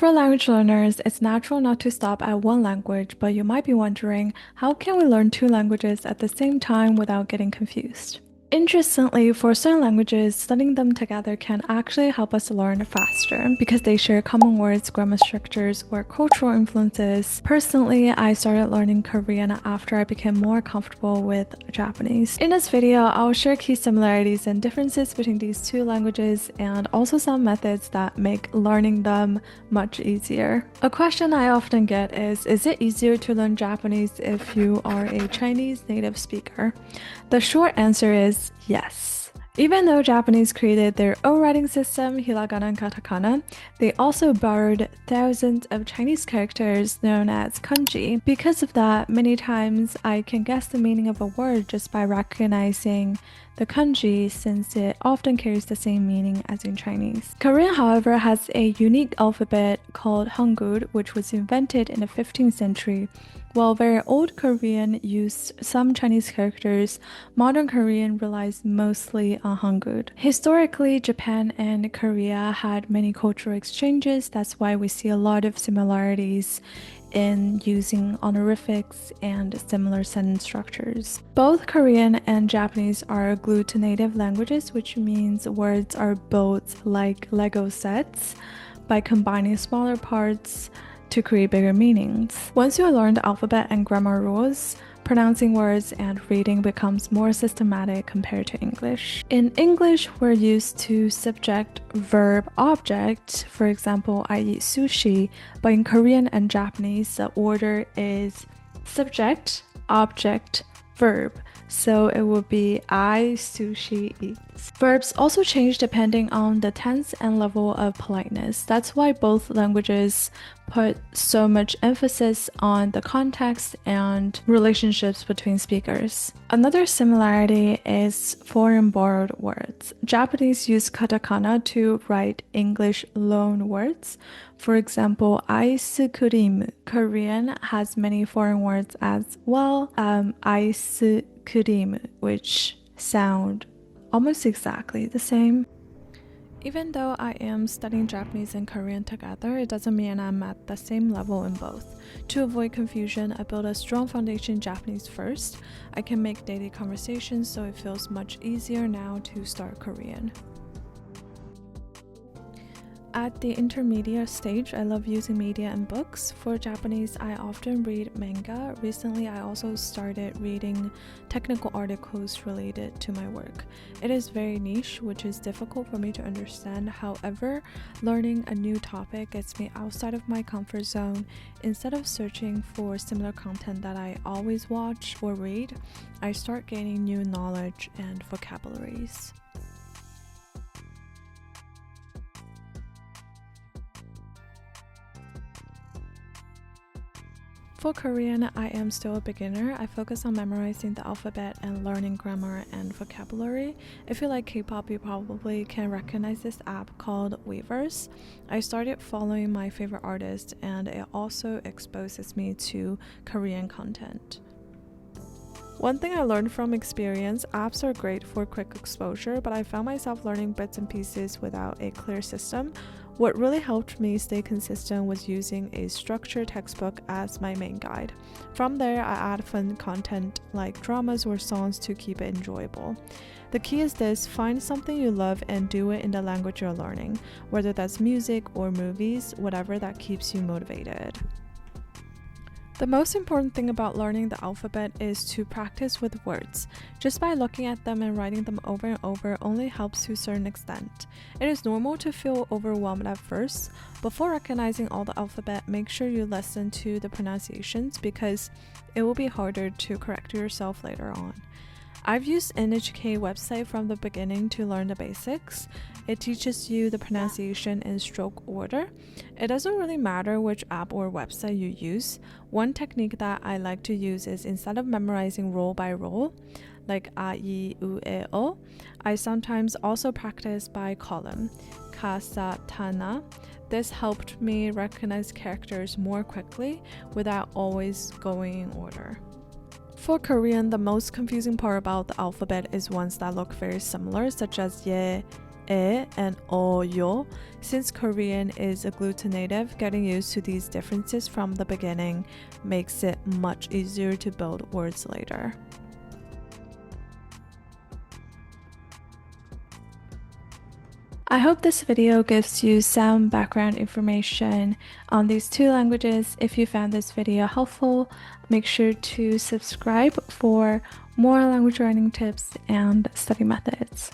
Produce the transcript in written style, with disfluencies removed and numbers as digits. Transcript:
For language learners, it's natural not to stop at one language, but you might be wondering, how can we learn two languages at the same time without getting confused? Interestingly, for certain languages, studying them together can actually help us learn faster because they share common words, grammar structures, or cultural influences. Personally, I started learning Korean after I became more comfortable with Japanese. In this video, I'll share key similarities and differences between these two languages and also some methods that make learning them much easier. A question I often get is it easier to learn Japanese if you are a Chinese native speaker? The short answer is yes. Even though Japanese created their own writing system, hiragana and katakana, they also borrowed thousands of Chinese characters known as kanji. Because of that, many times I can guess the meaning of a word just by recognizing the kanji, since it often carries the same meaning as in Chinese. Korean, however, has a unique alphabet called Hangul, which was invented in the 15th century. While very old Korean used some Chinese characters, modern Korean relies mostly on Hangul. Historically, Japan and Korea had many cultural exchanges. That's why we see a lot of similarities in using honorifics and similar sentence structures. Both Korean and Japanese are agglutinative languages, which means words are built like Lego sets by combining smaller parts to create bigger meanings. Once you learn the alphabet and grammar rules, pronouncing words and reading becomes more systematic compared to English. In English, we're used to subject, verb, object. For example, I eat sushi, but in Korean and Japanese, the order is subject, object, verb. So it would be I sushi eats. Verbs also change depending on the tense and level of politeness. That's why both languages put so much emphasis on the context and relationships between speakers. Another similarity is foreign borrowed words. Japanese use katakana to write English loan words. For example, ice cream. Korean has many foreign words as well. Ice cream, which sound almost exactly the same. Even though I am studying Japanese and Korean together, it doesn't mean I'm at the same level in both. To avoid confusion, I build a strong foundation in Japanese first. I can make daily conversations, so it feels much easier now to start Korean. At the intermediate stage, I love using media and books. For Japanese, I often read manga. Recently, I also started reading technical articles related to my work. It is very niche, which is difficult for me to understand. However, learning a new topic gets me outside of my comfort zone. Instead of searching for similar content that I always watch or read, I start gaining new knowledge and vocabularies. For Korean, I am still a beginner. I focus on memorizing the alphabet and learning grammar and vocabulary. If you like K-pop, you probably can recognize this app called Weverse. I started following my favorite artists, and it also exposes me to Korean content. One thing I learned from experience, apps are great for quick exposure, but I found myself learning bits and pieces without a clear system. What really helped me stay consistent was using a structured textbook as my main guide. From there, I add fun content like dramas or songs to keep it enjoyable. The key is this: find something you love and do it in the language you're learning, whether that's music or movies, whatever that keeps you motivated. The most important thing about learning the alphabet is to practice with words. Just by looking at them and writing them over and over only helps to a certain extent. It is normal to feel overwhelmed at first. Before recognizing all the alphabet, make sure you listen to the pronunciations because it will be harder to correct yourself later on. I've used NHK website from the beginning to learn the basics. It teaches you the pronunciation in stroke order. It doesn't really matter which app or website you use. One technique that I like to use is instead of memorizing roll by roll, like a, I, u, e, o, I sometimes also practice by column, ka, sa, ta, na. This helped me recognize characters more quickly without always going in order. For Korean, the most confusing part about the alphabet is ones that look very similar, such as ye, e and o, yo. Since Korean is agglutinative, getting used to these differences from the beginning makes it much easier to build words later. I hope this video gives you some background information on these two languages. If you found this video helpful, make sure to subscribe for more language learning tips and study methods.